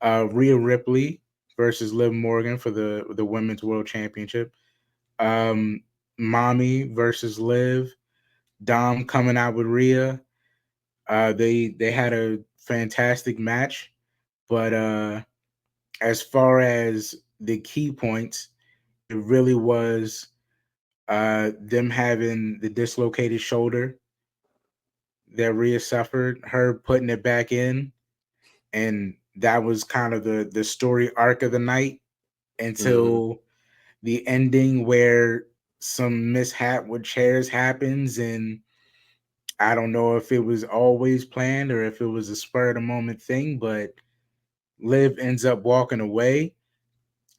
Rhea Ripley versus Liv Morgan for the Women's World Championship. Um, Mommy versus Liv. Dom coming out with Rhea. They had a fantastic match, but as far as the key points, it really was them having the dislocated shoulder that Rhea suffered, her putting it back in, and that was kind of the story arc of the night until the ending where some mishap with chairs happens, and I don't know if it was always planned or if it was a spur of the moment thing, but Liv ends up walking away.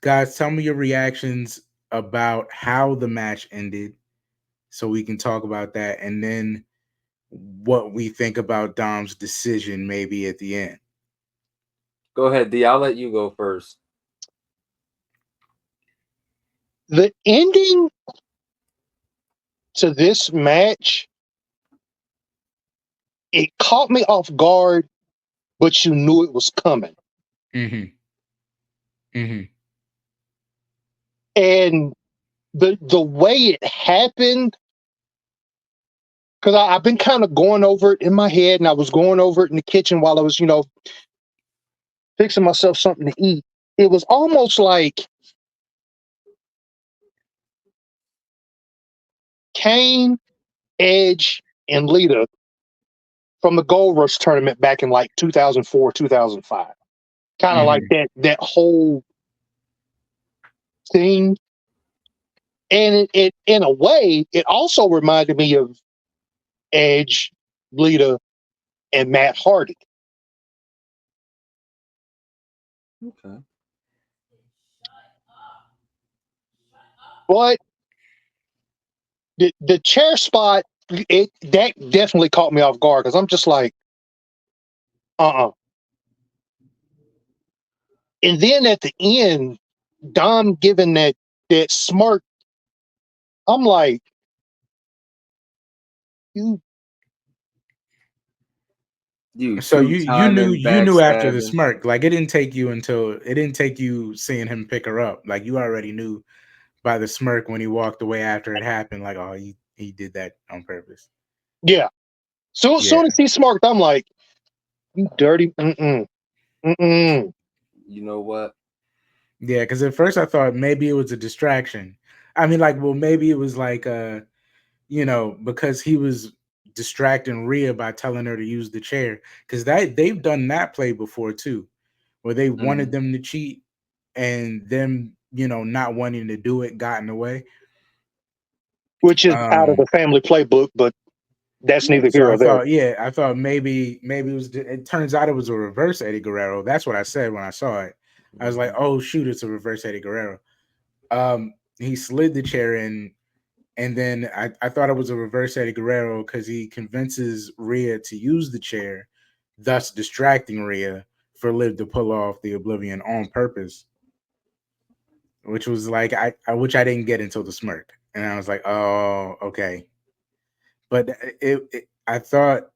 Guys, tell me your reactions about how the match ended so we can talk about that, and then what we think about Dom's decision maybe at the end. Go ahead, D. I'll let you go first. The ending to this match, it caught me off guard, but you knew it was coming. Mm-hmm. Mm-hmm. And the way it happened, because I've been kind of going over it in my head, and I was going over it in the kitchen while I was, fixing myself something to eat. It was almost like Kane, Edge, and Lita from the Gold Rush tournament back in like 2004, 2005. Kind of like that whole thing. And it in a way, it also reminded me of Edge, Lita, and Matt Hardy. Okay. But the chair spot, that definitely caught me off guard, because I'm just like, And then at the end, Dom giving that smirk, I'm like, you. So you knew after the backstabbing. smirk, like it didn't take you seeing him pick her up, like you already knew by the smirk when he walked away after it happened, like, oh, he did that on purpose. Yeah. So as soon as he smirked, I'm like, you dirty. You know what? Yeah, because at first I thought maybe it was a distraction. I mean, like, well, maybe it was like because he was distracting Rhea by telling her to use the chair, because they've done that play before too, where they wanted them to cheat and them not wanting to do it got in the way, which is out of the family playbook, but that's neither so here or there. I thought maybe it was. It turns out it was a reverse Eddie Guerrero. That's what I said when I saw it. I was like, oh shoot, it's a reverse Eddie Guerrero. He slid the chair in. And then I thought it was a reverse Eddie Guerrero because he convinces Rhea to use the chair, thus distracting Rhea for Liv to pull off the Oblivion on purpose, which was like which I didn't get until the smirk, and I was like, oh, okay. But I thought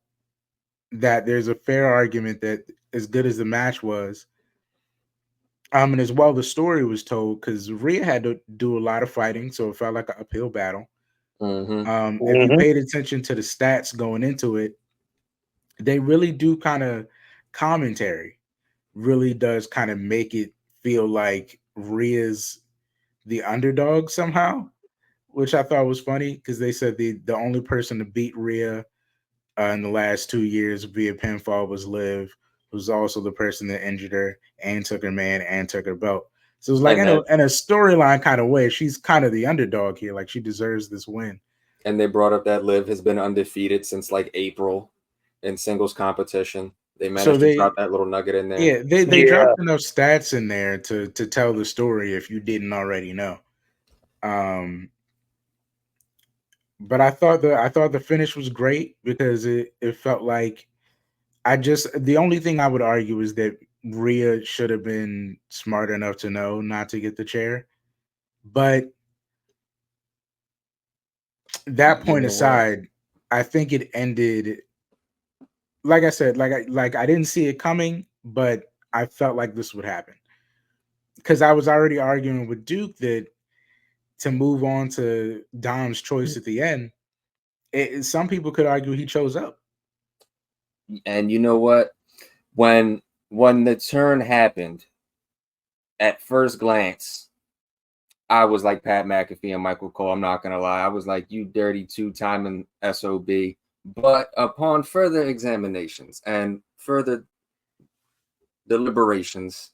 that there's a fair argument that as good as the match was, and as well the story was told, because Rhea had to do a lot of fighting, so it felt like an uphill battle. If you paid attention to the stats going into it, they really do kind of commentary really does kind of make it feel like Rhea's the underdog somehow, which I thought was funny because they said the only person to beat Rhea in the last 2 years via pinfall was Liv, who's also the person that injured her and took her man and took her belt. So it was like in a storyline kind of way, she's kind of the underdog here. Like she deserves this win. And they brought up that Liv has been undefeated since like April in singles competition. They managed to drop that little nugget in there. Yeah, they dropped enough stats in there to tell the story if you didn't already know. But I thought the finish was great because it felt like the only thing I would argue is that Rhea should have been smart enough to know not to get the chair. But that point aside, I think it ended, like I said, like I didn't see it coming, but I felt like this would happen. Because I was already arguing with Duke that to move on to Dom's choice at the end, some people could argue he chose up. And you know what? When the turn happened, at first glance, I was like Pat McAfee and Michael Cole. I'm not going to lie. I was like, you dirty two-timing SOB. But upon further examinations and further deliberations,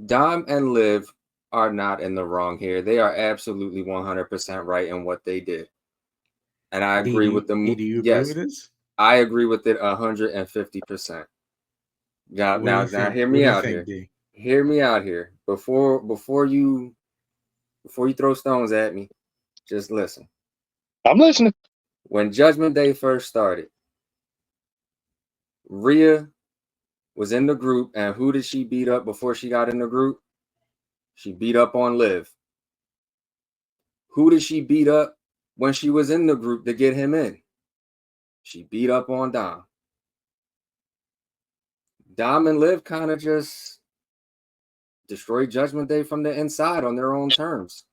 Dom and Liv are not in the wrong here. They are absolutely 100% right in what they did. And I agree with them. Do you agree with this? I agree with it 150%. Now hear me out here. D? Hear me out here. Before you throw stones at me, just listen. I'm listening. When Judgment Day first started, Rhea was in the group, and who did she beat up before she got in the group? She beat up on Liv. Who did she beat up when she was in the group to get him in? She beat up on Dom. Dom and Liv kind of just destroyed Judgment Day from the inside on their own terms.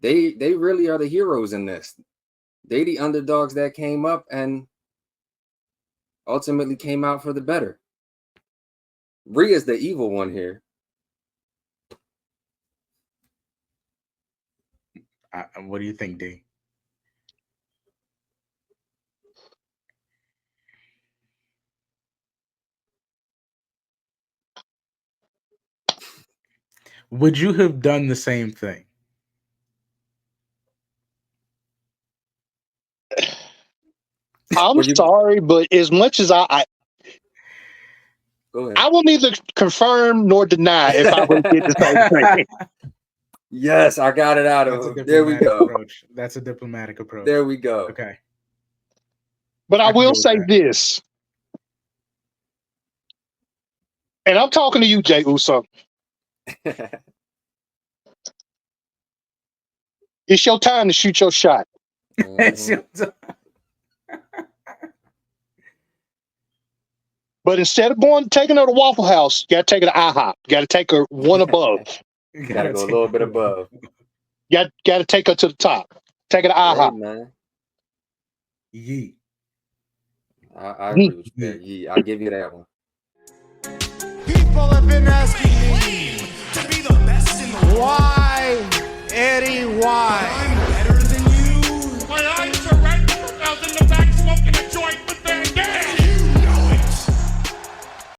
They really are the heroes in this. They the underdogs that came up and ultimately came out for the better. Rhea's the evil one here. What do you think, D? Would you have done the same thing? I'm sorry, but as much as I will neither confirm nor deny if I would did the same thing. Yes, I got it out of him. There we go. Approach. That's a diplomatic approach. There we go. Okay. But I will say this. And I'm talking to you, Jay Uso. It's your time to shoot your shot. It's your time. But instead of taking her to Waffle House, you got to take her to IHOP. You got to take her one above. You got to go a little bit above. You got to take her to the top. Take her to IHOP. Hey, man. Yee. I agree with you. Yee. I'll give you that one. People have been asking me to be the best in the world. Why, Eddie? Why?